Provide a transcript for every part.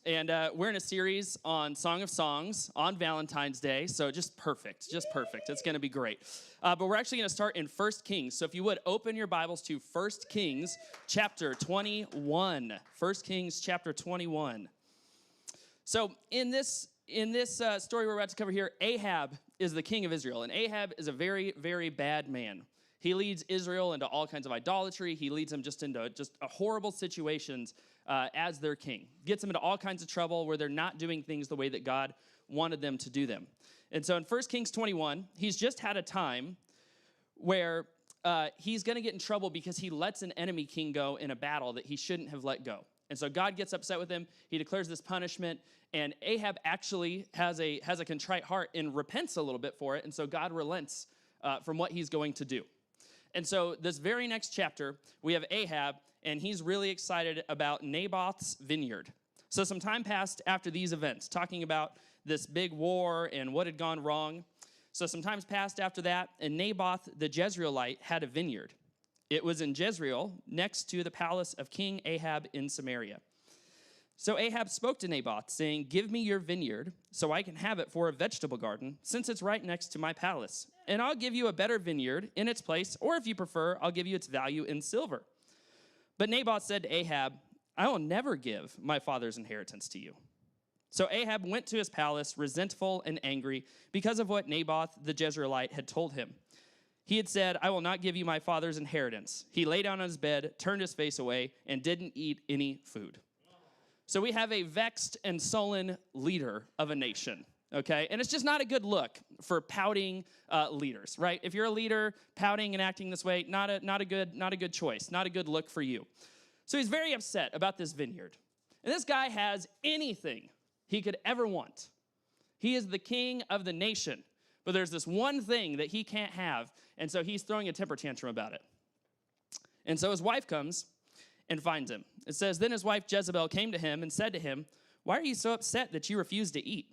and we're in a series on Song of Songs on Valentine's Day, so just perfect. It's going to be great. But we're actually going to start in 1 Kings, so if you would, open your Bibles to 1 Kings chapter 21. 1 Kings chapter 21. So in this story we're about to cover here, Ahab is the king of Israel, and Ahab is a very, very bad man. He leads Israel into all kinds of idolatry. He leads them into horrible situations as their king. Gets them into all kinds of trouble where they're not doing things the way that God wanted them to do them. And so in 1 Kings 21, he's just had a time where he's going to get in trouble because he lets an enemy king go in a battle that he shouldn't have let go. And so God gets upset with him. He declares this punishment, and Ahab actually has a contrite heart and repents a little bit for it. And so God relents from what he's going to do. And so this very next chapter, we have Ahab, and he's really excited about Naboth's vineyard. So some time passed after these events, talking about this big war and what had gone wrong. So some time passed after that, and Naboth the Jezreelite had a vineyard. It was in Jezreel, next to the palace of King Ahab in Samaria. So Ahab spoke to Naboth, saying, "Give me your vineyard, so I can have it for a vegetable garden, since it's right next to my palace. And I'll give you a better vineyard in its place, or if you prefer, I'll give you its value in silver." But Naboth said to Ahab, "I will never give my father's inheritance to you." So Ahab went to his palace, resentful and angry, because of what Naboth the Jezreelite had told him. He had said, "I will not give you my father's inheritance." He lay down on his bed, turned his face away, and didn't eat any food. So we have a vexed and sullen leader of a nation, okay? And it's just not a good look for pouting leaders, right? If you're a leader, pouting and acting this way, not a good choice, not a good look for you. So he's very upset about this vineyard. And this guy has anything he could ever want. He is the king of the nation, but there's this one thing that he can't have, and so he's throwing a temper tantrum about it. And so his wife comes and finds him. It says, "Then his wife Jezebel came to him and said to him, 'Why are you so upset that you refuse to eat?'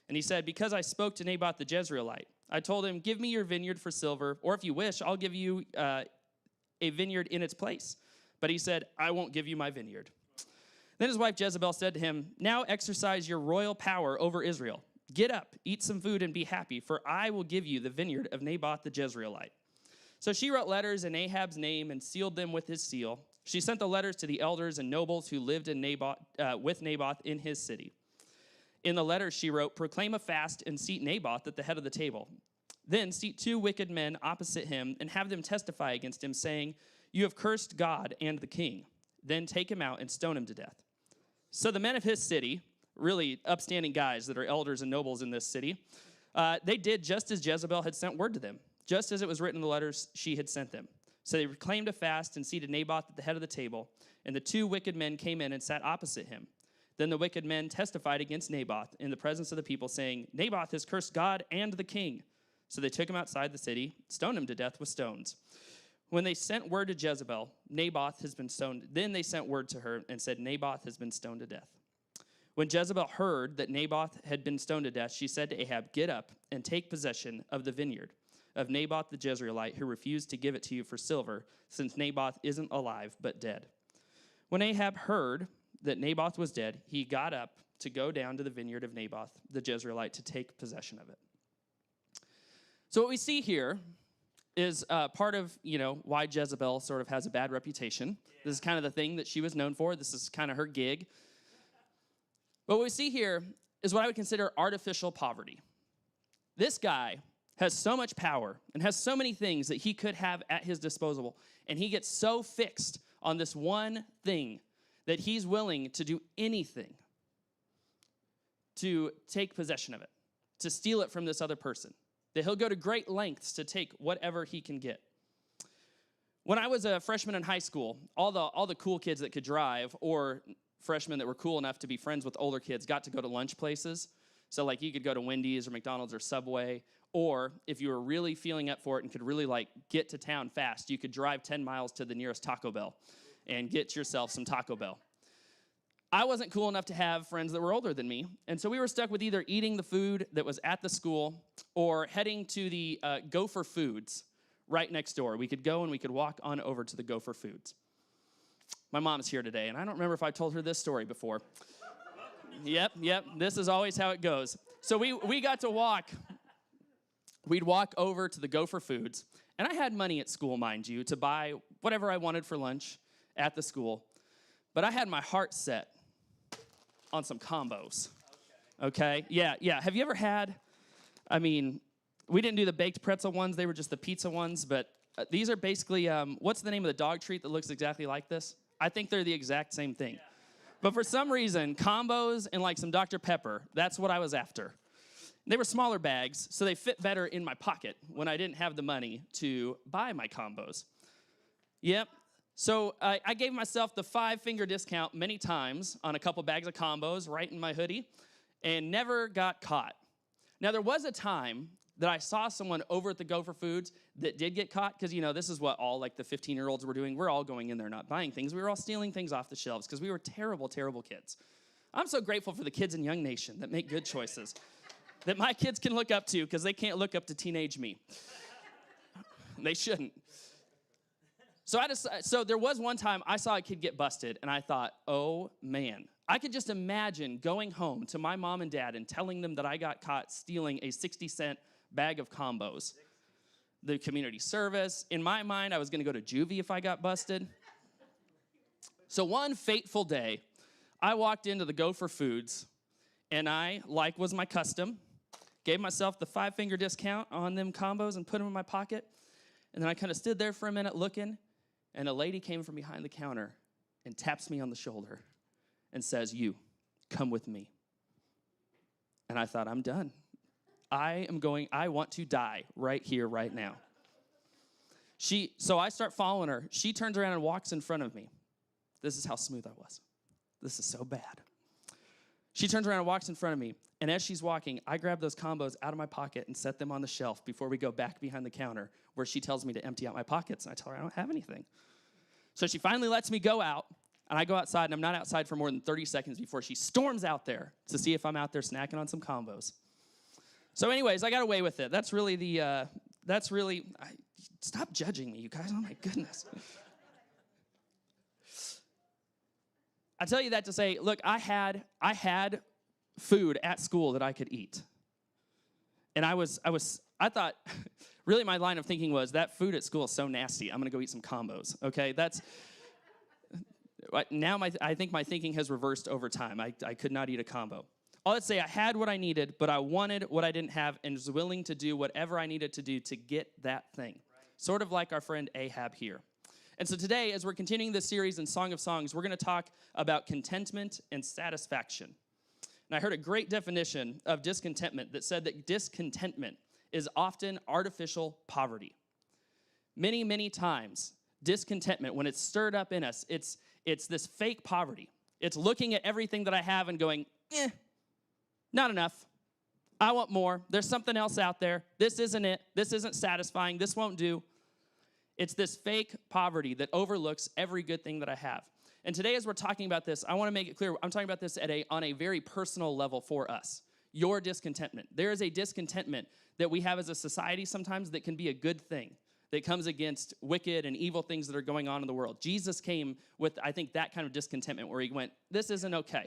And he said, 'Because I spoke to Naboth the Jezreelite. I told him, give me your vineyard for silver, or if you wish, I'll give you a vineyard in its place.' But he said, 'I won't give you my vineyard.' Then his wife Jezebel said to him, 'Now exercise your royal power over Israel. Get up, eat some food, and be happy, for I will give you the vineyard of Naboth the Jezreelite.' So she wrote letters in Ahab's name and sealed them with his seal. She sent the letters to the elders and nobles who lived with Naboth in his city. In the letters she wrote, 'Proclaim a fast and seat Naboth at the head of the table. Then seat 2 wicked men opposite him and have them testify against him, saying, "You have cursed God and the king. Then take him out and stone him to death." So the men of his city, really upstanding guys that are elders and nobles in this city, they did just as Jezebel had sent word to them, just as it was written in the letters she had sent them. So they proclaimed a fast and seated Naboth at the head of the table, and the 2 wicked men came in and sat opposite him. Then the wicked men testified against Naboth in the presence of the people, saying, "Naboth has cursed God and the king." So they took him outside the city, stoned him to death with stones. When they sent word to Jezebel, Naboth has been stoned. Then they sent word to her and said, "Naboth has been stoned to death." When Jezebel heard that Naboth had been stoned to death, she said to Ahab, "Get up and take possession of the vineyard of Naboth the Jezreelite, who refused to give it to you for silver, since Naboth isn't alive but dead." When Ahab heard that Naboth was dead, he got up to go down to the vineyard of Naboth the Jezreelite to take possession of it. So what we see here is part of, why Jezebel sort of has a bad reputation. This is kind of the thing that she was known for. This is kind of her gig. But what we see here is what I would consider artificial poverty. This guy has so much power and has so many things that he could have at his disposal, and he gets so fixed on this one thing that he's willing to do anything to take possession of it, to steal it from this other person, that he'll go to great lengths to take whatever he can get. When I was a freshman in high school, all the cool kids that could drive, or freshmen that were cool enough to be friends with older kids, got to go to lunch places. So like you could go to Wendy's or McDonald's or Subway, or if you were really feeling up for it and could really get to town fast, you could drive 10 miles to the nearest Taco Bell and get yourself some Taco Bell. I wasn't cool enough to have friends that were older than me, and so we were stuck with either eating the food that was at the school or heading to the Gopher Foods right next door. We could go and we could walk on over to the Gopher Foods. My mom's here today, and I don't remember if I told her this story before. Yep. This is always how it goes. So we got to walk. We'd walk over to the Gopher Foods. And I had money at school, mind you, to buy whatever I wanted for lunch at the school. But I had my heart set on some combos. Okay? Yeah. Have you ever had, we didn't do the baked pretzel ones. They were just the pizza ones. But these are basically, what's the name of the dog treat that looks exactly like this? I think they're the exact same thing. Yeah. But for some reason, combos and like some Dr. Pepper, that's what I was after. They were smaller bags, so they fit better in my pocket when I didn't have the money to buy my combos. Yep. So I gave myself the 5-finger discount many times on a couple bags of combos right in my hoodie and never got caught. Now, there was a time that I saw someone over at the Gopher Foods that did get caught because, this is what all like the 15-year-olds were doing. We're all going in there not buying things. We were all stealing things off the shelves because we were terrible, terrible kids. I'm so grateful for the kids in Young Nation that make good choices that my kids can look up to because they can't look up to teenage me. They shouldn't. So there was one time I saw a kid get busted, and I thought, oh, man. I could just imagine going home to my mom and dad and telling them that I got caught stealing a 60-cent bag of combos. The community service. In my mind, I was going to go to juvie if I got busted. So one fateful day, I walked into the Gopher Foods, and I, like was my custom, gave myself the 5-finger discount on them combos and put them in my pocket. And then I kind of stood there for a minute looking, and a lady came from behind the counter and taps me on the shoulder and says, "You, come with me." And I thought, I'm done. I want to die right here, right now. So I start following her. She turns around and walks in front of me. This is how smooth I was. This is so bad. She turns around and walks in front of me, and as she's walking, I grab those combos out of my pocket and set them on the shelf before we go back behind the counter where she tells me to empty out my pockets, and I tell her I don't have anything. So she finally lets me go out, and I go outside, and I'm not outside for more than 30 seconds before she storms out there to see if I'm out there snacking on some combos. So anyways, I got away with it. Stop judging me, you guys. Oh, my goodness. I tell you that to say, look, I had food at school that I could eat. And I thought, really my line of thinking was, that food at school is so nasty, I'm going to go eat some combos, okay? Now I think my thinking has reversed over time. I could not eat a combo. Let's say I had what I needed, but I wanted what I didn't have and was willing to do whatever I needed to do to get that thing. Right. Sort of like our friend Ahab here. And so today, as we're continuing this series in Song of Songs, we're going to talk about contentment and satisfaction. And I heard a great definition of discontentment that said that discontentment is often artificial poverty. Many, many times, discontentment, when it's stirred up in us, it's this fake poverty. It's looking at everything that I have and going, not enough. I want more. There's something else out there. This isn't it. This isn't satisfying. This won't do. It's this fake poverty that overlooks every good thing that I have. And today, as we're talking about this, I want to make it clear, I'm talking about this on a very personal level for us. Your discontentment. There is a discontentment that we have as a society sometimes that can be a good thing, that comes against wicked and evil things that are going on in the world. Jesus came with, I think, that kind of discontentment where he went, this isn't okay.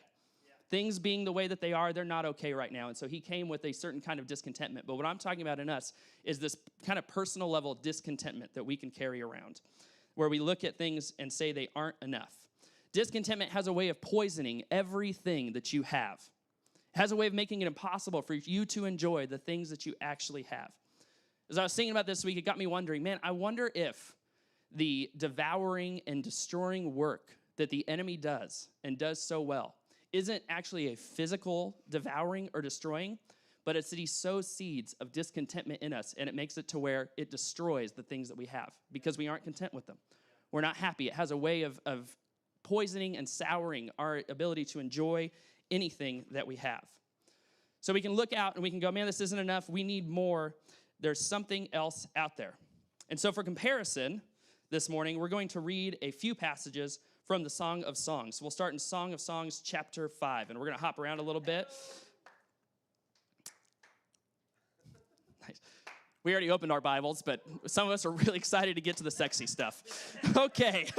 Things being the way that they are, they're not okay right now. And so he came with a certain kind of discontentment. But what I'm talking about in us is this kind of personal level of discontentment that we can carry around, where we look at things and say they aren't enough. Discontentment has a way of poisoning everything that you have. It has a way of making it impossible for you to enjoy the things that you actually have. As I was thinking about this week, it got me wondering, man, I wonder if the devouring and destroying work that the enemy does and does so well isn't actually a physical devouring or destroying, but it's that he sows seeds of discontentment in us, and it makes it to where it destroys the things that we have because we aren't content with them. We're not happy. It has a way of poisoning and souring our ability to enjoy anything that we have. So we can look out and we can go, man, this isn't enough. We need more. There's something else out there. And so for comparison, this morning, we're going to read a few passages from the Song of Songs. We'll start in Song of Songs, chapter 5, and we're going to hop around a little bit. Nice. We already opened our Bibles, but some of us are really excited to get to the sexy stuff. Okay.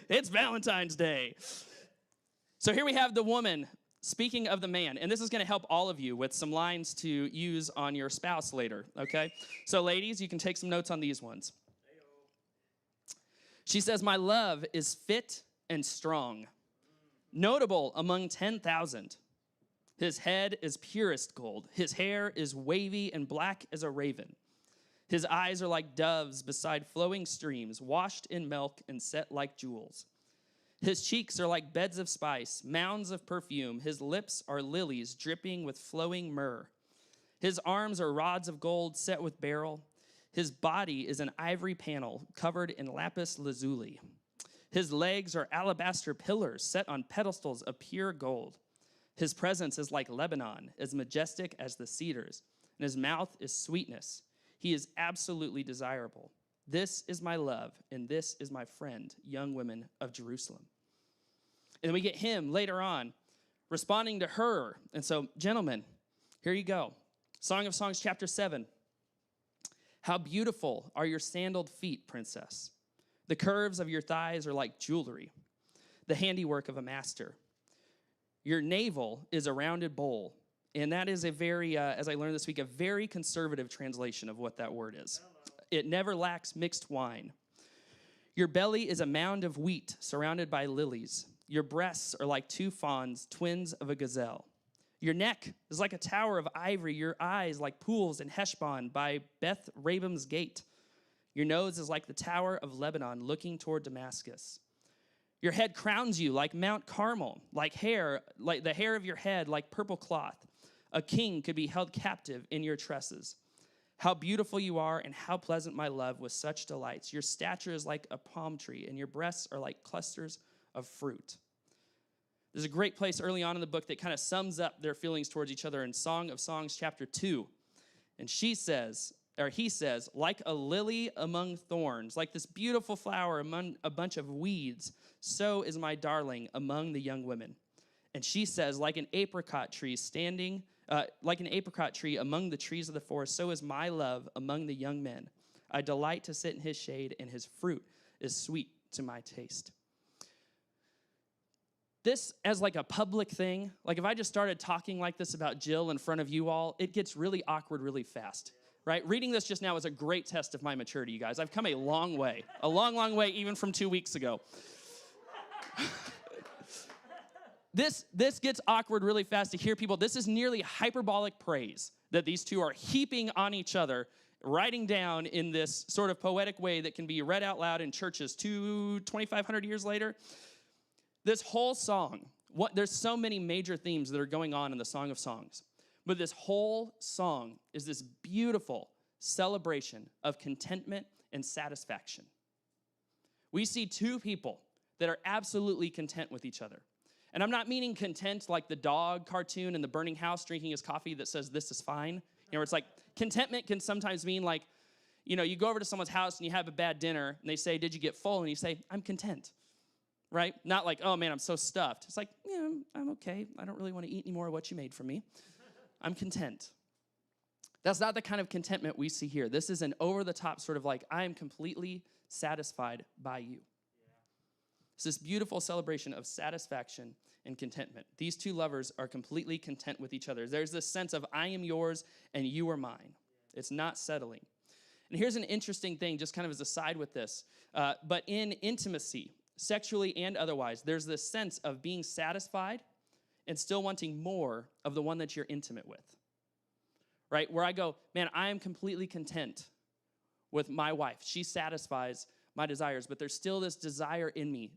It's Valentine's Day. So here we have the woman speaking of the man, and this is going to help all of you with some lines to use on your spouse later, okay? So ladies, you can take some notes on these ones. She says, my love is fit and strong, notable among 10,000. His head is purest gold. His hair is wavy and black as a raven. His eyes are like doves beside flowing streams, washed in milk and set like jewels. His cheeks are like beds of spice, mounds of perfume. His lips are lilies dripping with flowing myrrh. His arms are rods of gold set with beryl. His body is an ivory panel covered in lapis lazuli. His legs are alabaster pillars set on pedestals of pure gold. His presence is like Lebanon, as majestic as the cedars, and his mouth is sweetness. He is absolutely desirable. This is my love, and this is my friend, young women of Jerusalem. And then we get him later on responding to her. And so, gentlemen, here you go. Song of Songs, chapter 7. How beautiful are your sandaled feet, princess. The curves of your thighs are like jewelry, the handiwork of a master. Your navel is a rounded bowl. And that is a very, as I learned this week, a very conservative translation of what that word is. It never lacks mixed wine. Your belly is a mound of wheat surrounded by lilies. Your breasts are like two fawns, twins of a gazelle. Your neck is like a tower of ivory. Your eyes like pools in Heshbon by Beth Rabim's gate. Your nose is like the tower of Lebanon looking toward Damascus. Your head crowns you like Mount Carmel, like the hair of your head like purple cloth. A king could be held captive in your tresses. How beautiful you are, and how pleasant, my love, with such delights. Your stature is like a palm tree, and your breasts are like clusters of fruit. There's a great place early on in the book that kind of sums up their feelings towards each other in Song of Songs, chapter 2. And he says, like a lily among thorns, like this beautiful flower among a bunch of weeds, so is my darling among the young women. And she says, like an apricot tree among the trees of the forest, so is my love among the young men. I delight to sit in his shade, and his fruit is sweet to my taste. This as like a public thing, like if I just started talking like this about Jill in front of you all, it gets really awkward really fast, right? Reading this just now is a great test of my maturity, you guys. I've come a long way even from 2 weeks ago. This gets awkward really fast to hear people. This is nearly hyperbolic praise that these two are heaping on each other, writing down in this sort of poetic way that can be read out loud in churches 2,500 years later. This whole song, there's so many major themes that are going on in the Song of Songs, but this whole song is this beautiful celebration of contentment and satisfaction. We see two people that are absolutely content with each other. And I'm not meaning content like the dog cartoon in the burning house drinking his coffee that says, this is fine. You know, where it's like, contentment can sometimes mean like, you know, you go over to someone's house and you have a bad dinner and they say, did you get full? And you say, I'm content, right? Not like, oh man, I'm so stuffed. It's like, yeah, I'm okay. I don't really want to eat any more of what you made for me. I'm content. That's not the kind of contentment we see here. This is an over-the-top sort of like, I am completely satisfied by you. It's this beautiful celebration of satisfaction and contentment. These two lovers are completely content with each other. There's this sense of I am yours and you are mine. It's not settling. And here's an interesting thing, just kind of as a side with this. But in intimacy, sexually and otherwise, there's this sense of being satisfied and still wanting more of the one that you're intimate with. Right? Where I go, man, I am completely content with my wife. She satisfies my desires, but there's still this desire in me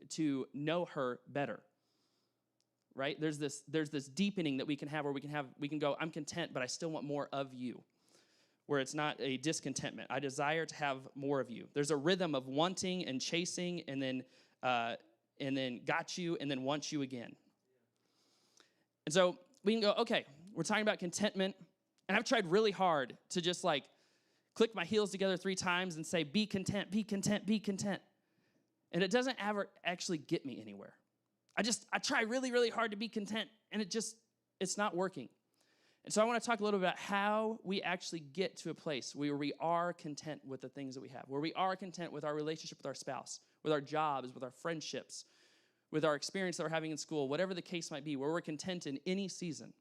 to know her better. Right? There's this deepening that we can have where we can go, I'm content, but I still want more of you. Where it's not a discontentment. I desire to have more of you. There's a rhythm of wanting and chasing and then got you and then want you again. And so we can go, okay, we're talking about contentment, and I've tried really hard to just like click my heels together 3 times and say, be content, be content, be content. And it doesn't ever actually get me anywhere. I try really, really hard to be content, and it's not working. And so I want to talk a little bit about how we actually get to a place where we are content with the things that we have, where we are content with our relationship with our spouse, with our jobs, with our friendships, with our experience that we're having in school, whatever the case might be, where we're content in any season.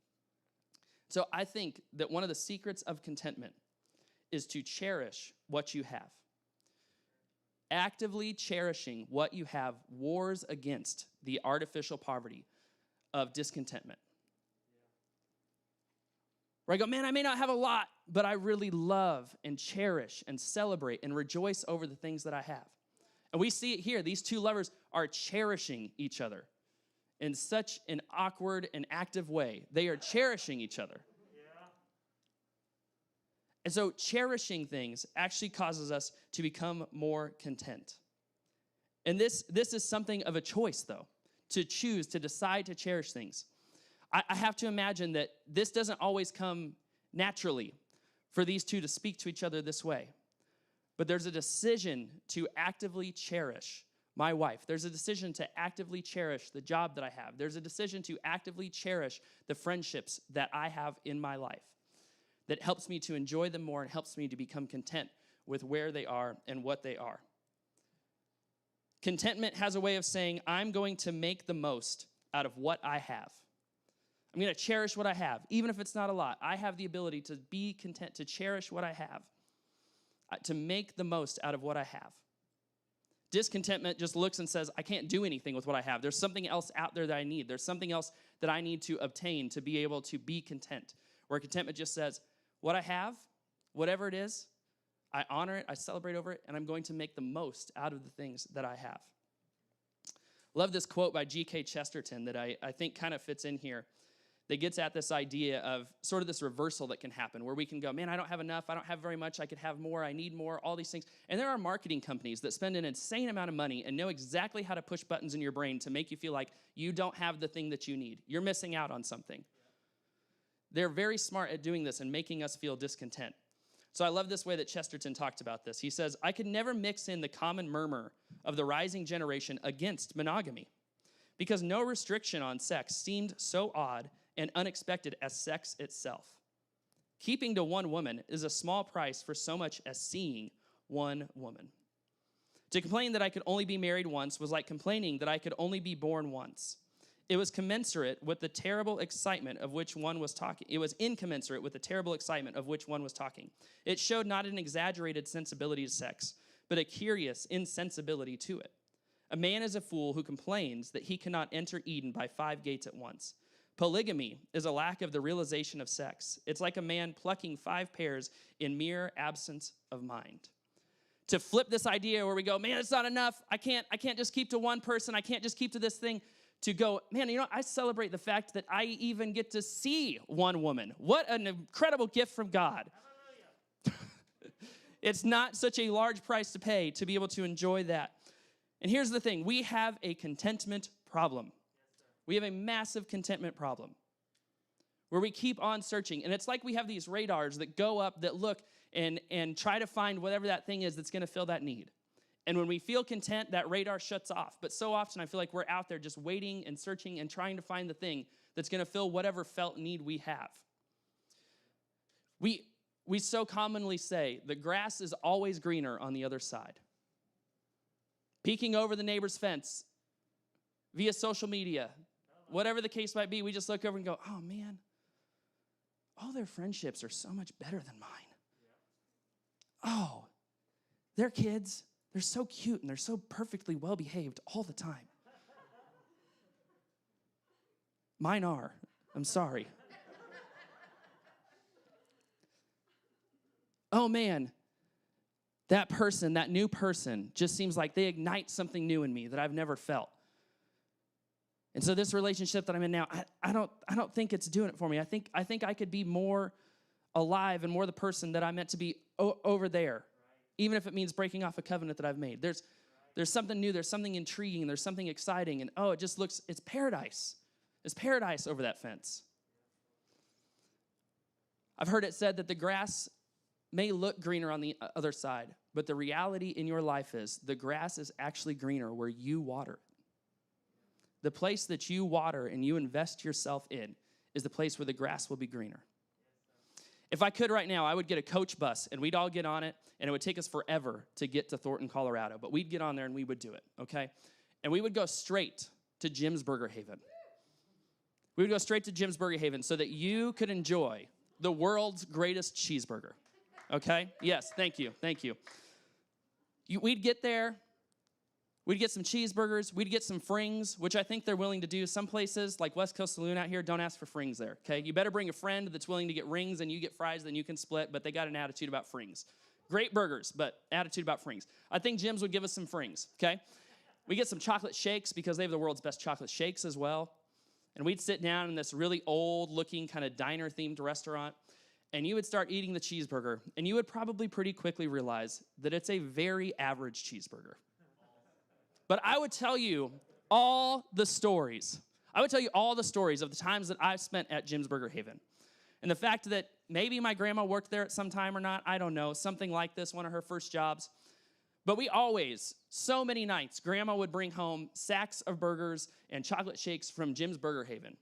So I think that one of the secrets of contentment is to cherish what you have. Actively cherishing what you have wars against the artificial poverty of discontentment. Where I go, man, I may not have a lot, but I really love and cherish and celebrate and rejoice over the things that I have. And we see it here. These two lovers are cherishing each other in such an awkward and active way. They are cherishing each other. And so cherishing things actually causes us to become more content. And this is something of a choice, though, to choose, to decide to cherish things. I have to imagine that this doesn't always come naturally for these two to speak to each other this way. But there's a decision to actively cherish my wife. There's a decision to actively cherish the job that I have. There's a decision to actively cherish the friendships that I have in my life that helps me to enjoy them more and helps me to become content with where they are and what they are. Contentment has a way of saying, I'm going to make the most out of what I have. I'm going to cherish what I have, even if it's not a lot. I have the ability to be content, to cherish what I have, to make the most out of what I have. Discontentment just looks and says, I can't do anything with what I have. There's something else out there that I need. There's something else that I need to obtain to be able to be content. Where contentment just says, what I have, whatever it is, I honor it, I celebrate over it, and I'm going to make the most out of the things that I have. Love this quote by G.K. Chesterton that I think kind of fits in here, that gets at this idea of sort of this reversal that can happen, where we can go, man, I don't have enough, I don't have very much, I could have more, I need more, all these things. And there are marketing companies that spend an insane amount of money and know exactly how to push buttons in your brain to make you feel like you don't have the thing that you need. You're missing out on something. They're very smart at doing this and making us feel discontent. So I love this way that Chesterton talked about this. He says, I could never mix in the common murmur of the rising generation against monogamy, because no restriction on sex seemed so odd and unexpected as sex itself. Keeping to one woman is a small price for so much as seeing one woman. To complain that I could only be married once was like complaining that I could only be born once. It was commensurate with the terrible excitement of which one was talking. It was incommensurate with the terrible excitement of which one was talking. It showed not an exaggerated sensibility to sex, but a curious insensibility to it. A man is a fool who complains that he cannot enter Eden by 5 gates at once. Polygamy is a lack of the realization of sex. It's like a man plucking 5 pears in mere absence of mind. To flip this idea where we go, man, it's not enough. I can't just keep to one person. I can't just keep to this thing. To go, man, I celebrate the fact that I even get to see one woman. What an incredible gift from God. It's not such a large price to pay to be able to enjoy that. And here's the thing. We have a contentment problem. We have a massive contentment problem where we keep on searching. And it's like we have these radars that go up, that look and try to find whatever that thing is that's going to fill that need. And when we feel content, that radar shuts off. But so often I feel like we're out there just waiting and searching and trying to find the thing that's going to fill whatever felt need we have. We so commonly say the grass is always greener on the other side. Peeking over the neighbor's fence via social media, whatever the case might be, we just look over and go, oh man, all their friendships are so much better than mine. Oh, their kids, they're so cute and they're so perfectly well-behaved all the time. Mine are. I'm sorry. Oh man, that person, that new person, just seems like they ignite something new in me that I've never felt. And so this relationship that I'm in now, I don't think it's doing it for me. I think I could be more alive and more the person that I'm meant to be over there, even if it means breaking off a covenant that I've made. There's something new, there's something intriguing, there's something exciting, and it just looks, it's paradise. It's paradise over that fence. I've heard it said that the grass may look greener on the other side, but the reality in your life is the grass is actually greener where you water it. The place that you water and you invest yourself in is the place where the grass will be greener. If I could right now, I would get a coach bus and we'd all get on it, and it would take us forever to get to Thornton, Colorado, but we'd get on there and we would do it, okay? And we would go straight to Jim's Burger Haven. We would go straight to Jim's Burger Haven so that you could enjoy the world's greatest cheeseburger. Okay? Yes, thank you. We'd get there. We'd get some cheeseburgers. We'd get some frings, which I think they're willing to do. Some places, like West Coast Saloon out here, don't ask for frings there, okay? You better bring a friend that's willing to get rings and you get fries, then you can split, but they got an attitude about frings. Great burgers, but attitude about frings. I think Jim's would give us some frings, okay? We get some chocolate shakes because they have the world's best chocolate shakes as well. And we'd sit down in this really old-looking kind of diner-themed restaurant, and you would start eating the cheeseburger, and you would probably pretty quickly realize that it's a very average cheeseburger. But I would tell you all the stories. I would tell you all the stories of the times that I've spent at Jim's Burger Haven. And the fact that maybe my grandma worked there at some time or not, I don't know, something like this, one of her first jobs. But we always, so many nights, Grandma would bring home sacks of burgers and chocolate shakes from Jim's Burger Haven.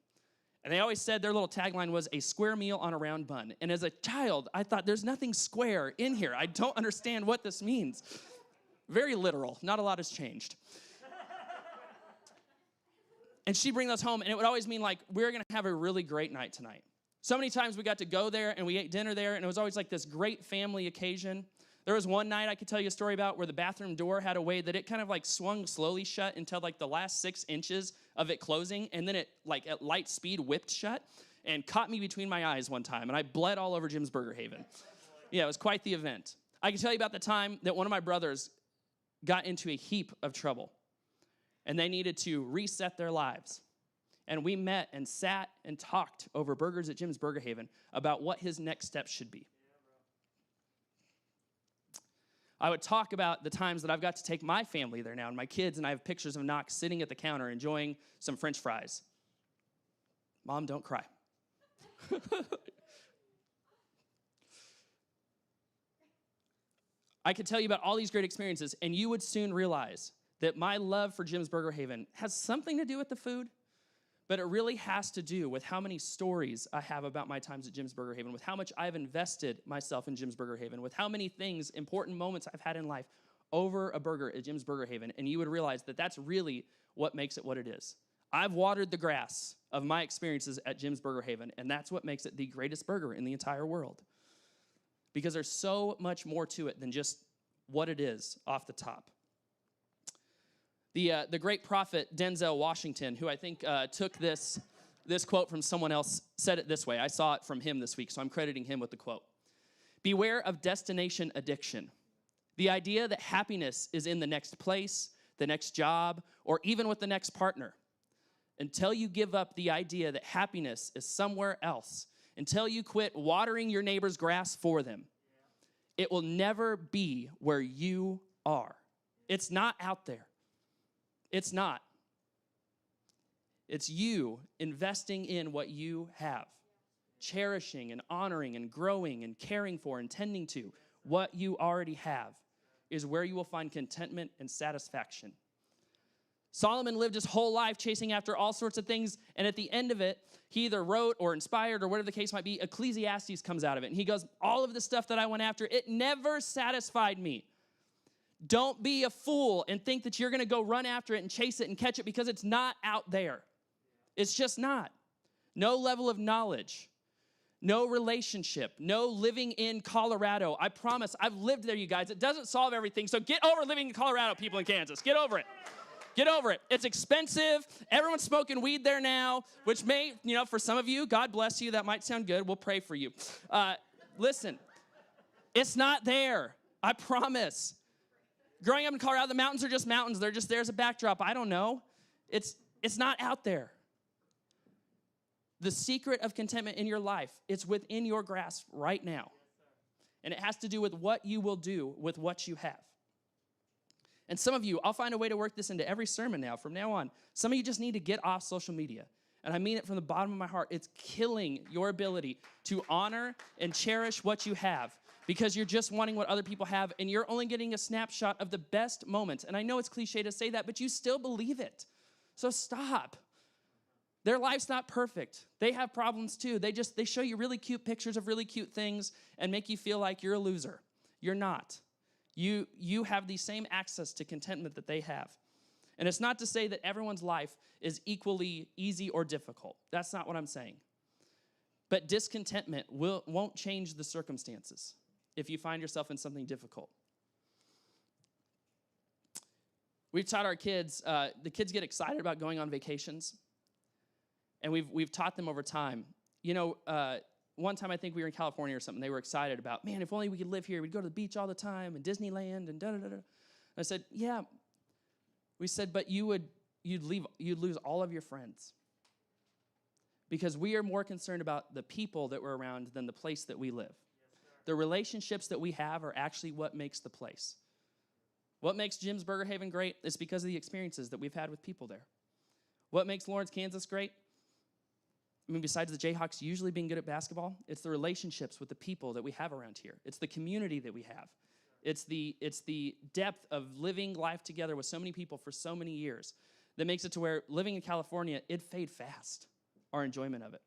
And they always said their little tagline was a square meal on a round bun. And as a child, I thought there's nothing square in here. I don't understand what this means. Very literal. Not a lot has changed. And she'd bring those home, and it would always mean, like, we're going to have a really great night tonight. So many times we got to go there, and we ate dinner there, and it was always like this great family occasion. There was one night I could tell you a story about where the bathroom door had a way that it kind of, like, swung slowly shut until, like, the last 6 inches of it closing, and then it, like, at light speed whipped shut and caught me between my eyes one time, and I bled all over Jim's Burger Haven. Yeah, it was quite the event. I can tell you about the time that one of my brothers got into a heap of trouble, and they needed to reset their lives. And we met and sat and talked over burgers at Jim's Burger Haven about what his next steps should be. I would talk about the times that I've got to take my family there now, and my kids, and I have pictures of Knox sitting at the counter enjoying some French fries. Mom, don't cry. I could tell you about all these great experiences, and you would soon realize that my love for Jim's Burger Haven has something to do with the food, but it really has to do with how many stories I have about my times at Jim's Burger Haven, with how much I've invested myself in Jim's Burger Haven, with how many things, important moments I've had in life over a burger at Jim's Burger Haven, and you would realize that that's really what makes it what it is. I've watered the grass of my experiences at Jim's Burger Haven, and that's what makes it the greatest burger in the entire world. Because there's so much more to it than just what it is off the top. The great prophet Denzel Washington, who I think took this quote from someone else, said it this way. I saw it from him this week, so I'm crediting him with the quote. Beware of destination addiction. The idea that happiness is in the next place, the next job, or even with the next partner. Until you give up the idea that happiness is somewhere else, until you quit watering your neighbor's grass for them, it will never be where you are. It's not out there. It's not. It's you investing in what you have, cherishing and honoring and growing and caring for and tending to what you already have is where you will find contentment and satisfaction. Solomon lived his whole life chasing after all sorts of things, and at the end of it, he either wrote or inspired or whatever the case might be, Ecclesiastes comes out of it. And he goes, all of the stuff that I went after, it never satisfied me. Don't be a fool and think that you're going to go run after it and chase it and catch it because it's not out there. It's just not. No level of knowledge, no relationship, no living in Colorado. I promise, I've lived there, you guys. It doesn't solve everything, so get over living in Colorado, people in Kansas. Get over it. Get over it. It's expensive. Everyone's smoking weed there now, which may, for some of you, God bless you. That might sound good. We'll pray for you. Listen, it's not there. I promise. Growing up in Colorado, the mountains are just mountains. They're just there as a backdrop. I don't know. It's not out there. The secret of contentment in your life, it's within your grasp right now. And it has to do with what you will do with what you have. And some of you, I'll find a way to work this into every sermon now, from now on. Some of you just need to get off social media. And I mean it from the bottom of my heart. It's killing your ability to honor and cherish what you have because you're just wanting what other people have, and you're only getting a snapshot of the best moments. And I know it's cliche to say that, but you still believe it. So stop. Their life's not perfect. They have problems too. They show you really cute pictures of really cute things and make you feel like you're a loser. You're not. You have the same access to contentment that they have. And it's not to say that everyone's life is equally easy or difficult. That's not what I'm saying. But discontentment won't change the circumstances if you find yourself in something difficult. We've taught our kids, the kids get excited about going on vacations. And we've taught them over time. You know, one time I think we were in California or something, they were excited about, man, if only we could live here. We'd go to the beach all the time and Disneyland and da-da-da-da. I said, yeah. We said, but you'd lose all of your friends. Because we are more concerned about the people that we're around than the place that we live. Yes, the relationships that we have are actually what makes the place. What makes Jim's Burger Haven great is because of the experiences that we've had with people there. What makes Lawrence, Kansas great? I mean, besides the Jayhawks usually being good at basketball, it's the relationships with the people that we have around here. It's the community that we have. It's the depth of living life together with so many people for so many years that makes it to where living in California, it'd fade fast, our enjoyment of it.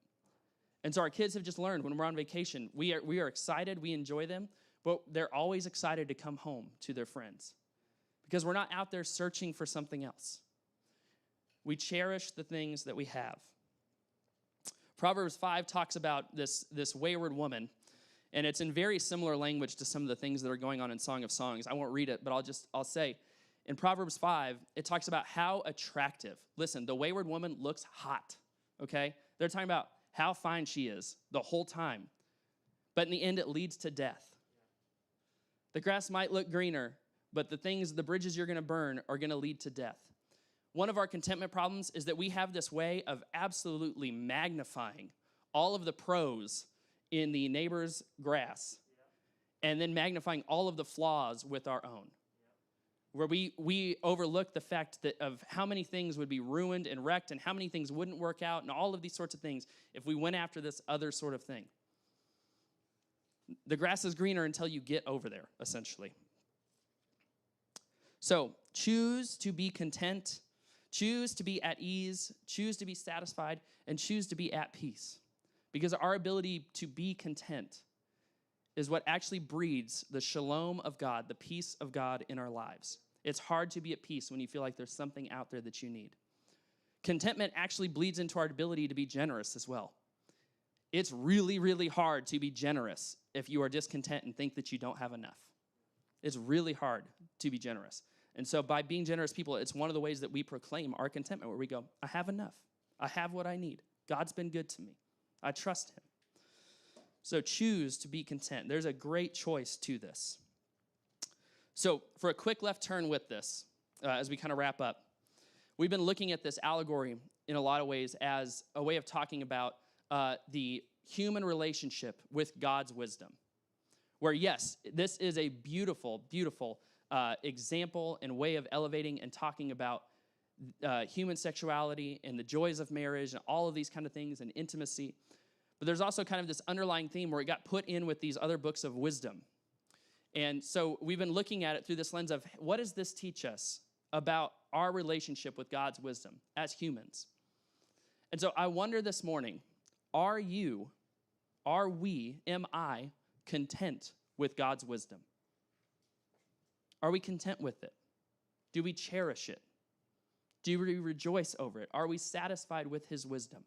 And so our kids have just learned when we're on vacation, we are excited, we enjoy them, but they're always excited to come home to their friends because we're not out there searching for something else. We cherish the things that we have. Proverbs 5 talks about this wayward woman, and it's in very similar language to some of the things that are going on in Song of Songs. I won't read it, but I'll say, in Proverbs 5, it talks about how attractive. Listen, the wayward woman looks hot, okay? They're talking about how fine she is the whole time. But in the end, it leads to death. The grass might look greener, but the bridges you're going to burn are going to lead to death. One of our contentment problems is that we have this way of absolutely magnifying all of the pros in the neighbor's grass and then magnifying all of the flaws with our own. Where we overlook the fact that of how many things would be ruined and wrecked and how many things wouldn't work out and all of these sorts of things if we went after this other sort of thing. The grass is greener until you get over there, essentially. So choose to be content, choose to be at ease, choose to be satisfied, and choose to be at peace. Because our ability to be content is what actually breeds the shalom of God, the peace of God in our lives. It's hard to be at peace when you feel like there's something out there that you need. Contentment actually bleeds into our ability to be generous as well. It's really, really hard to be generous if you are discontent and think that you don't have enough. It's really hard to be generous. And so by being generous people, it's one of the ways that we proclaim our contentment, where we go, I have enough. I have what I need. God's been good to me. I trust him. So choose to be content. There's a great choice to this. So for a quick left turn with this, as we kind of wrap up, we've been looking at this allegory in a lot of ways as a way of talking about the human relationship with God's wisdom. Where, yes, this is a beautiful, beautiful example and way of elevating and talking about human sexuality and the joys of marriage and all of these kind of things and intimacy. But there's also kind of this underlying theme where it got put in with these other books of wisdom. And so we've been looking at it through this lens of what does this teach us about our relationship with God's wisdom as humans? And so I wonder this morning, am I content with God's wisdom? Are we content with it? Do we cherish it? Do we rejoice over it? Are we satisfied with his wisdom?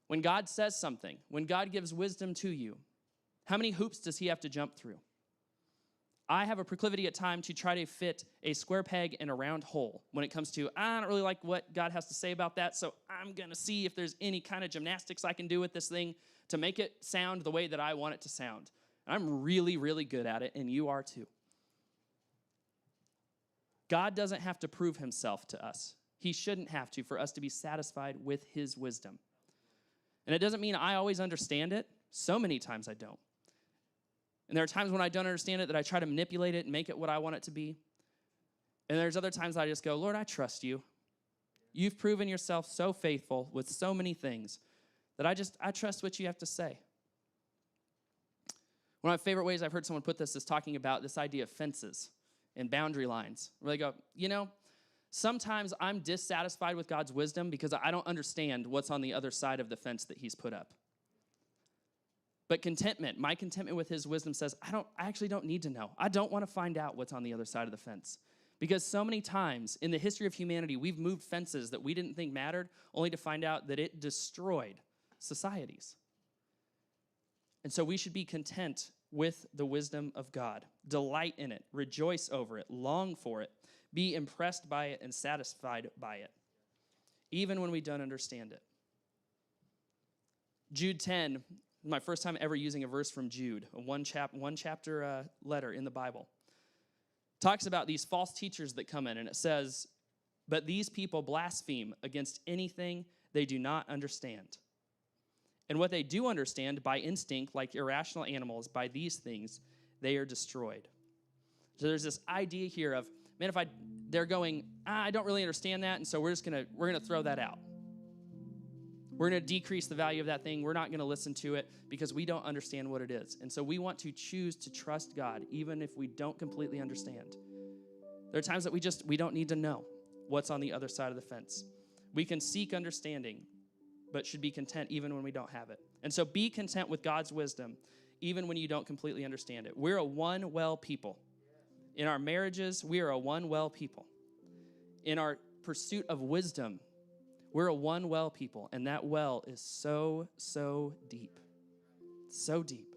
When God says something, when God gives wisdom to you, how many hoops does he have to jump through? I have a proclivity at times to try to fit a square peg in a round hole when it comes to, I don't really like what God has to say about that, so I'm going to see if there's any kind of gymnastics I can do with this thing to make it sound the way that I want it to sound. And I'm really, really good at it, and you are too. God doesn't have to prove himself to us. He shouldn't have to for us to be satisfied with his wisdom. And it doesn't mean I always understand it. So many times I don't. And there are times when I don't understand it that I try to manipulate it and make it what I want it to be. And there's other times I just go, Lord, I trust you. You've proven yourself so faithful with so many things that I trust what you have to say. One of my favorite ways I've heard someone put this is talking about this idea of fences and boundary lines. Where they go, sometimes I'm dissatisfied with God's wisdom because I don't understand what's on the other side of the fence that he's put up. But contentment, my contentment with his wisdom says, I actually don't need to know. I don't want to find out what's on the other side of the fence Because so many times in the history of humanity, we've moved fences that we didn't think mattered, only to find out that it destroyed societies. And so we should be content with the wisdom of God. Delight in it, rejoice over it, long for it, be impressed by it and satisfied by it, even when we don't understand it. Jude 10, my first time ever using a verse from Jude, a one chapter letter in the Bible, talks about these false teachers that come in, and it says, but these people blaspheme against anything they do not understand. And what they do understand by instinct, like irrational animals, by these things, they are destroyed. So there's this idea here of, man, they're going, I don't really understand that, and so we're gonna throw that out. We're gonna decrease the value of that thing. We're not gonna listen to it because we don't understand what it is. And so we want to choose to trust God, even if we don't completely understand. There are times that we don't need to know what's on the other side of the fence. We can seek understanding, but should be content even when we don't have it. And so be content with God's wisdom, even when you don't completely understand it. We're a one well people. In our marriages, we are a one well people. In our pursuit of wisdom, we're a one well people, and that well is so, so deep. So deep.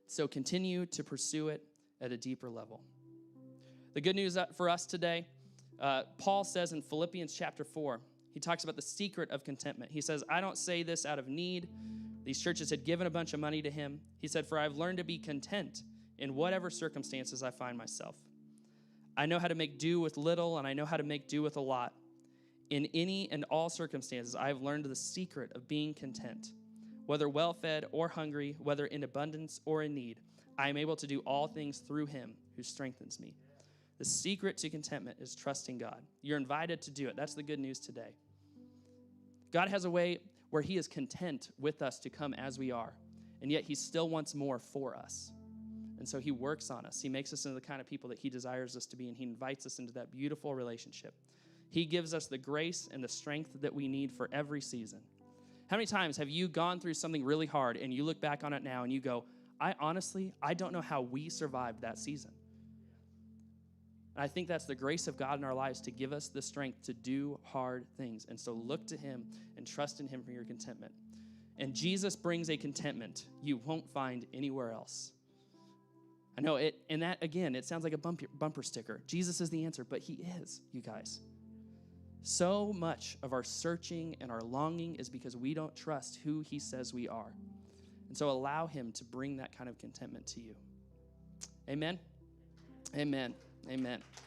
So continue to pursue it at a deeper level. The good news for us today, Paul says in Philippians chapter 4, he talks about the secret of contentment. He says, I don't say this out of need. These churches had given a bunch of money to him. He said, for I've learned to be content in whatever circumstances I find myself. I know how to make do with little, and I know how to make do with a lot. In any and all circumstances, I have learned the secret of being content. Whether well-fed or hungry, whether in abundance or in need, I am able to do all things through him who strengthens me. The secret to contentment is trusting God. You're invited to do it. That's the good news today. God has a way where he is content with us to come as we are, and yet he still wants more for us. And so he works on us. He makes us into the kind of people that he desires us to be, and he invites us into that beautiful relationship. He gives us the grace and the strength that we need for every season. How many times have you gone through something really hard and you look back on it now and you go, I don't know how we survived that season. And I think that's the grace of God in our lives to give us the strength to do hard things. And so look to him and trust in him for your contentment. And Jesus brings a contentment you won't find anywhere else. I know it, and that, again, it sounds like a bumper sticker. Jesus is the answer, but he is, you guys. So much of our searching and our longing is because we don't trust who he says we are. And so allow him to bring that kind of contentment to you. Amen? Amen. Amen.